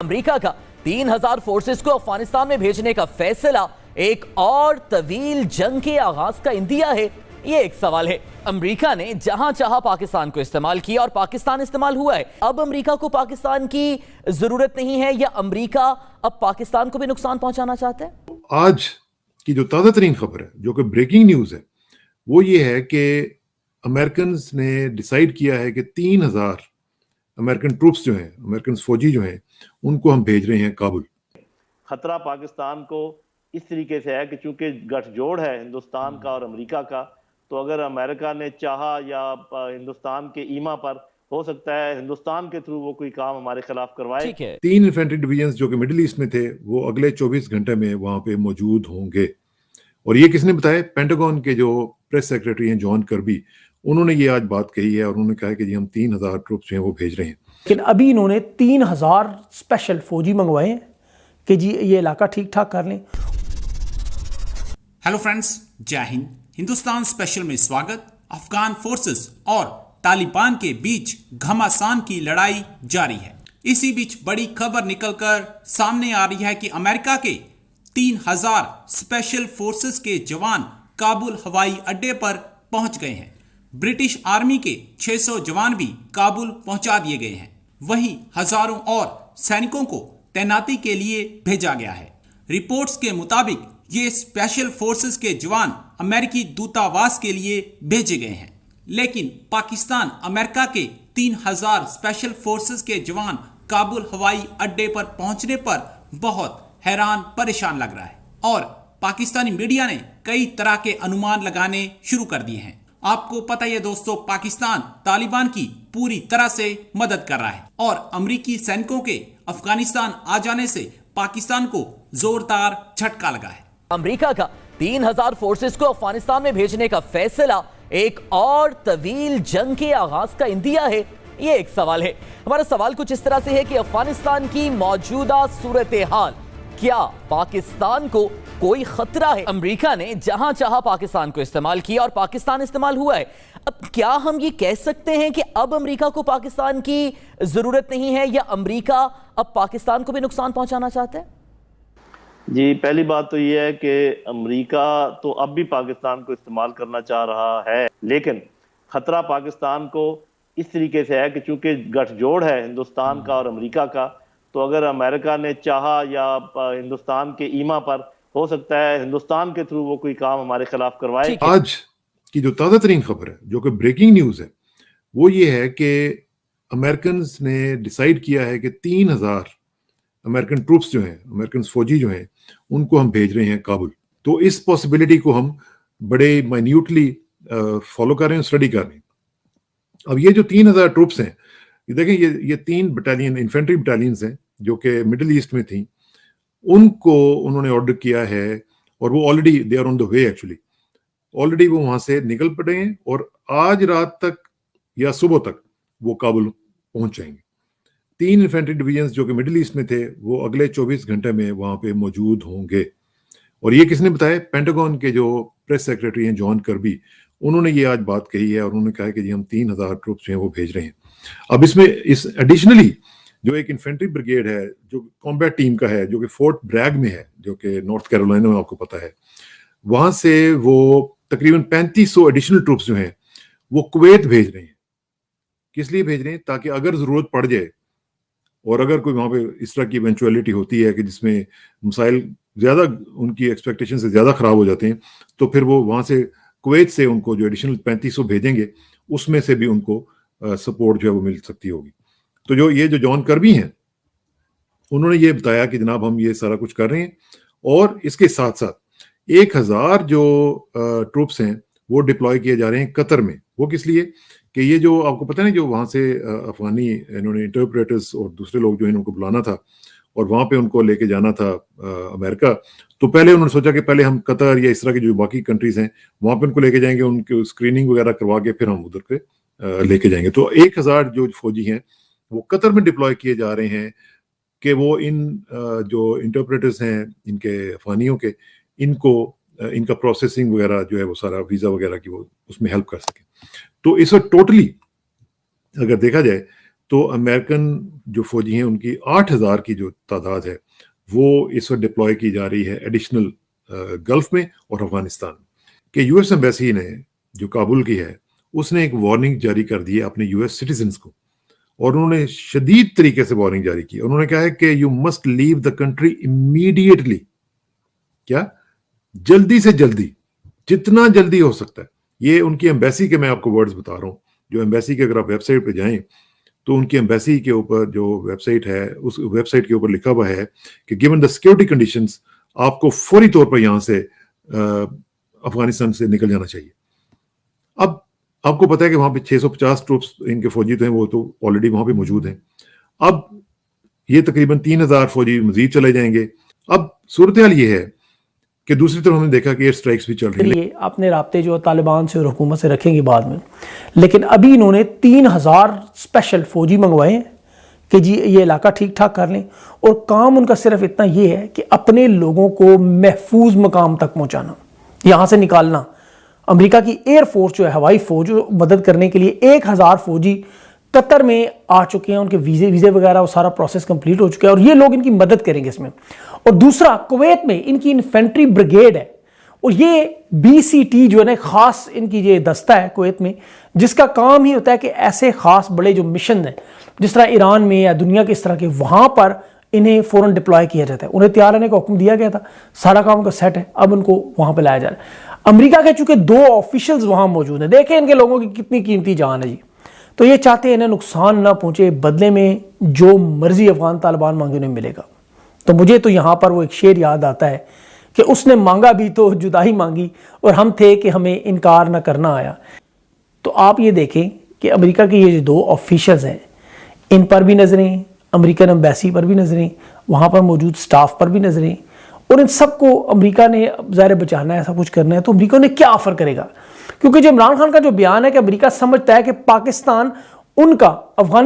امریکہ کا 3000 فورسز کو افغانستان میں بھیجنے کا فیصلہ ایک اور طویل جنگ کے آغاز کا اندیا ہے؟ یہ ایک سوال ہے۔ امریکہ نے جہاں چاہا پاکستان کو استعمال کیا اور پاکستان استعمال ہوا ہے۔ اب امریکہ کو پاکستان کی ضرورت نہیں ہے یا امریکہ اب پاکستان کو بھی نقصان پہنچانا چاہتا ہے؟ آج کی جو تازہ ترین خبر ہے، جو کہ بریکنگ نیوز ہے، وہ یہ ہے کہ امریکنز نے ڈیسائیڈ کیا ہے کہ 3000 امریکن ٹروپس جو ہیں، امریکن فوجی جو ہیں، ان کو ہم بھیج رہے ہیں کابل۔ خطرہ پاکستان کو اس طریقے سے ہے کہ چونکہ گٹھ جوڑ ہے ہندوستان کا اور امریکہ کا، تو اگر امریکہ نے چاہا یا ہندوستان کے ایما پر ہو سکتا ہے ہندوستان کے تھرو وہ کوئی کام ہمارے خلاف کروائے۔ 3 انفینٹری ڈویژنز جو کہ مڈل ایسٹ میں تھے، وہ اگلے 24 گھنٹے میں وہاں پہ موجود ہوں گے۔ اور یہ کس نے بتایا؟ پینٹاگون کے جو پریس سیکریٹری ہیں جان کربی، انہوں نے یہ آج بات کہی ہے اور انہوں نے کہا کہ جی ہم 3000 ٹروپس جو ہیں وہ بھیج رہے ہیں۔ لیکن ابھی انہوں نے 3000 اسپیشل فوجی منگوائے ہیں کہ جی یہ علاقہ ٹھیک ٹھاک کر لیں۔ ہیلو فرینڈز، جے ہند۔ ہندوستان اسپیشل میں سواگت۔ افغان فورسز اور طالبان کے بیچ گھمسان کی لڑائی جاری ہے۔ اسی بیچ بڑی خبر نکل کر سامنے آ رہی ہے کہ امریکہ کے 3000 اسپیشل فورسز کے جوان کابل ہوائی اڈے پر پہنچ گئے ہیں۔ برٹش آرمی کے 600 جوان بھی کابل پہنچا دیے گئے ہیں۔ وہیں ہزاروں اور سینکوں کو تعیناتی کے لیے بھیجا گیا ہے۔ رپورٹس کے مطابق یہ اسپیشل فورسز کے جوان امریکی دورتاواس کے لیے بھیجے گئے ہیں، لیکن پاکستان امریکہ کے 3000 اسپیشل فورسز کے جوان کابل ہوائی اڈے پر پہنچنے پر بہت حیران پریشان لگ رہا ہے، اور پاکستانی میڈیا نے کئی طرح کے انمان لگانے شروع کر دیے ہیں۔ آپ کو پتہ ہے دوستو، پاکستان طالبان کی پوری طرح سے مدد کر رہا ہے، اور امریکی سینکوں کے افغانستان آ جانے سے پاکستان کو زوردار جھٹکا لگا ہے۔ امریکہ کا 3000 فورسز کو افغانستان میں بھیجنے کا فیصلہ ایک اور طویل جنگ کے آغاز کا اندیا ہے؟ یہ ایک سوال ہے۔ ہمارا سوال کچھ اس طرح سے ہے کہ افغانستان کی موجودہ صورتحال، کیا پاکستان کو کوئی خطرہ ہے؟ امریکہ نے جہاں چاہا پاکستان کو استعمال کیا اور پاکستان استعمال ہوا ہے۔ اب کیا ہم یہ کہہ سکتے ہیں کہ اب امریکہ کو پاکستان کی ضرورت نہیں ہے یا امریکہ اب پاکستان کو بھی نقصان پہنچانا چاہتا ہے؟ جی، پہلی بات تو یہ ہے کہ امریکہ تو اب بھی پاکستان کو استعمال کرنا چاہ رہا ہے، لیکن خطرہ پاکستان کو اس طریقے سے ہے کہ چونکہ گٹھ جوڑ ہے ہندوستان کا اور امریکہ کا، تو اگر امریکہ نے چاہا یا ہندوستان کے ایما پر ہو سکتا ہے ہندوستان کے تھرو وہ کوئی کام ہمارے خلاف کروائے۔ آج کی جو تازہ ترین خبر ہے، جو کہ بریکنگ نیوز ہے، وہ یہ ہے کہ امریکنز نے ڈیسائیڈ کیا ہے کہ 3000 امریکن ٹروپس جو ہیں، امریکن فوجی جو ہیں، ان کو ہم بھیج رہے ہیں کابل۔ تو اس پاسبلٹی کو ہم بڑے مائنیوٹلی فالو کر رہے ہیں، اسٹڈی کر رہے ہیں۔ اب یہ جو 3000 ٹروپس ہیں، یہ دیکھیں، یہ 3 بٹالین انفینٹری بٹالینز ہیں جو کہ مڈل ایسٹ میں تھیں، ان کو انہوں نے آرڈر کیا ہے، اور وہ already they are on the way, actually already وہ وہاں سے نکل پڑے ہیں، اور آج رات تک یا صبح تک وہ کابل پہنچ جائیں گے۔ 3 انفینٹری ڈویژنز جو کہ مڈل ایسٹ میں تھے، وہ اگلے 24 گھنٹے میں وہاں پہ موجود ہوں گے۔ اور یہ کس نے بتایا؟ پینٹاگون کے جو پریس سیکریٹری ہیں جان کربی، انہوں نے یہ آج بات کہی ہے اور انہوں نے کہا کہ جی ہم 3000 ٹروپس جو ہیں وہ بھیج رہے ہیں۔ اب اس میں ایڈیشنلی جو ایک انفینٹری بریگیڈ ہے جو کمبیٹ ٹیم کا ہے، جو کہ فورٹ بریگ میں ہے، جو کہ نارتھ کیرولائنا میں، آپ کو پتا ہے، وہاں سے وہ تقریباً 3500 ایڈیشنل ٹروپس جو ہیں وہ کویت بھیج رہے ہیں۔ کس لیے بھیج رہے ہیں؟ تاکہ اگر ضرورت پڑ جائے، اور اگر کوئی وہاں پہ اس طرح کی ایونچویلٹی ہوتی ہے کہ جس میں مسائل زیادہ ان کی ایکسپیکٹیشن سے زیادہ خراب ہو جاتے ہیں، تو پھر وہ وہاں سے کویت سے ان کو جو ایڈیشنل 3500 بھیجیں گے، اس میں سے بھی ان کو سپورٹ جو ہے وہ مل سکتی ہوگی۔ تو یہ جو جان کربی ہیں، انہوں نے یہ بتایا کہ جناب ہم یہ سارا کچھ کر رہے ہیں، اور اس کے ساتھ ساتھ 1000 جو ٹروپس ہیں وہ ڈپلوائے کیے جا رہے ہیں قطر میں۔ وہ کس لیے؟ کہ یہ جو آپ کو پتہ ہے، جو وہاں سے افغانی انہوں نے انٹرپریٹرز اور دوسرے لوگ جو ہیں ان کو بلانا تھا اور وہاں پہ ان کو لے کے جانا تھا امریکہ، تو پہلے انہوں نے سوچا کہ پہلے ہم قطر یا اس طرح کی جو باقی کنٹریز ہیں وہاں پہ ان کو لے کے جائیں گے، ان کی اسکریننگ وغیرہ کروا کے پھر ہم ادھر کے لے کے جائیں گے۔ تو 1000 جو فوجی ہیں وہ قطر میں ڈپلوائے کیے جا رہے ہیں کہ وہ ان جو انٹرپریٹرز ہیں ان کے افغانیوں کے، ان کو ان کا پروسیسنگ وغیرہ جو ہے وہ سارا ویزا وغیرہ کی وہ اس میں ہیلپ کر سکیں۔ تو اس وقت ٹوٹلی اگر دیکھا جائے تو امریکن جو فوجی ہیں ان کی 8,000 کی جو تعداد ہے وہ اس وقت ڈپلوائے کی جا رہی ہے ایڈیشنل گلف میں اور افغانستان کہ یو ایس ایمبیسی نے جو کابل کی ہے اس نے ایک وارننگ جاری کر دی ہے اپنے یو ایس سٹیزنز کو، اور انہوں نے شدید طریقے سے وارننگ جاری کی. انہوں نے کہا ہے کہ you must leave the country immediately. کیا؟ جلدی سے جلدی، جتنا جلدی ہو سکتا ہے. یہ ان کی ایمبیسی کے میں آپ کو ورڈز بتا رہا ہوں. جو ایمبیسی کے اگر آپ ویب سائٹ پہ جائیں تو ان کی ایمبیسی کے اوپر جو ویب سائٹ ہے اس ویب سائٹ کے اوپر لکھا ہوا ہے کہ گیون دا سیکورٹی کنڈیشنز آپ کو فوری طور پر یہاں سے افغانستان سے نکل جانا چاہیے. اب آپ کو پتا ہے کہ وہاں پہ 650 ٹروپس ان کے فوجی تو ہیں، وہ تو آلریڈی وہاں پہ موجود ہیں. اب یہ تقریباً 3,000 فوجی مزید چلے جائیں گے. اب صورتحال یہ ہے کہ دوسری طرف ہم نے دیکھا کہ ایئر سٹرائکس بھی چل رہی ہیں. اپنے رابطے جو طالبان سے اور حکومت سے رکھیں گے بعد میں، لیکن ابھی انہوں نے 3,000 اسپیشل فوجی منگوائے ہیں کہ جی یہ علاقہ ٹھیک ٹھاک کر لیں، اور کام ان کا صرف اتنا یہ ہے کہ اپنے لوگوں کو محفوظ مقام تک پہنچانا، یہاں سے نکالنا. امریکہ کی ایئر فورس جو ہے، ہوائی فوج، جو مدد کرنے کے لیے 1,000 فوجی قطر میں آ چکے ہیں. ان کے ویزے وغیرہ وہ سارا پروسیس کمپلیٹ ہو چکا ہے، اور یہ لوگ ان کی مدد کریں گے اس میں. اور دوسرا، کویت میں ان کی انفینٹری بریگیڈ ہے، اور یہ BCT جو ہے نا، خاص ان کی یہ دستہ ہے کویت میں، جس کا کام ہی ہوتا ہے کہ ایسے خاص بڑے جو مشن ہیں جس طرح ایران میں یا دنیا کے اس طرح کے، وہاں پر انہیں فوراً ڈپلوائے کیا جاتا ہے. انہیں تیار رہنے کا حکم دیا گیا تھا، سارا کام کا سیٹ ہے، اب ان کو وہاں پہ لایا جا رہا ہے. امریکہ کے چونکہ 2 آفیشلز وہاں موجود ہیں، دیکھیں ان کے لوگوں کی کتنی قیمتی جان ہے جی. تو یہ چاہتے ہیں انہیں نقصان نہ پہنچے، بدلے میں جو مرضی افغان طالبان مانگے انہیں ملے گا. تو مجھے تو یہاں پر وہ ایک شعر یاد آتا ہے کہ اس نے مانگا بھی تو جدائی مانگی، اور ہم تھے کہ ہمیں انکار نہ کرنا آیا. تو آپ یہ دیکھیں کہ امریکہ کے یہ جو 2 آفیشلز ہیں، ان پر بھی نظریں، امریکن ایمبیسی پر بھی نظریں، وہاں پر موجود سٹاف پر بھی نظریں، اور ان سب کو امریکہ نے ظاہر بچانا ہے، سب کچھ کرنا ہے. تو امریکہ نے کیا آفر کرے گا؟ کیونکہ جو عمران خان کا جو بیان ہے کہ امریکہ سمجھتا ہے کہ پاکستان ان کا افغان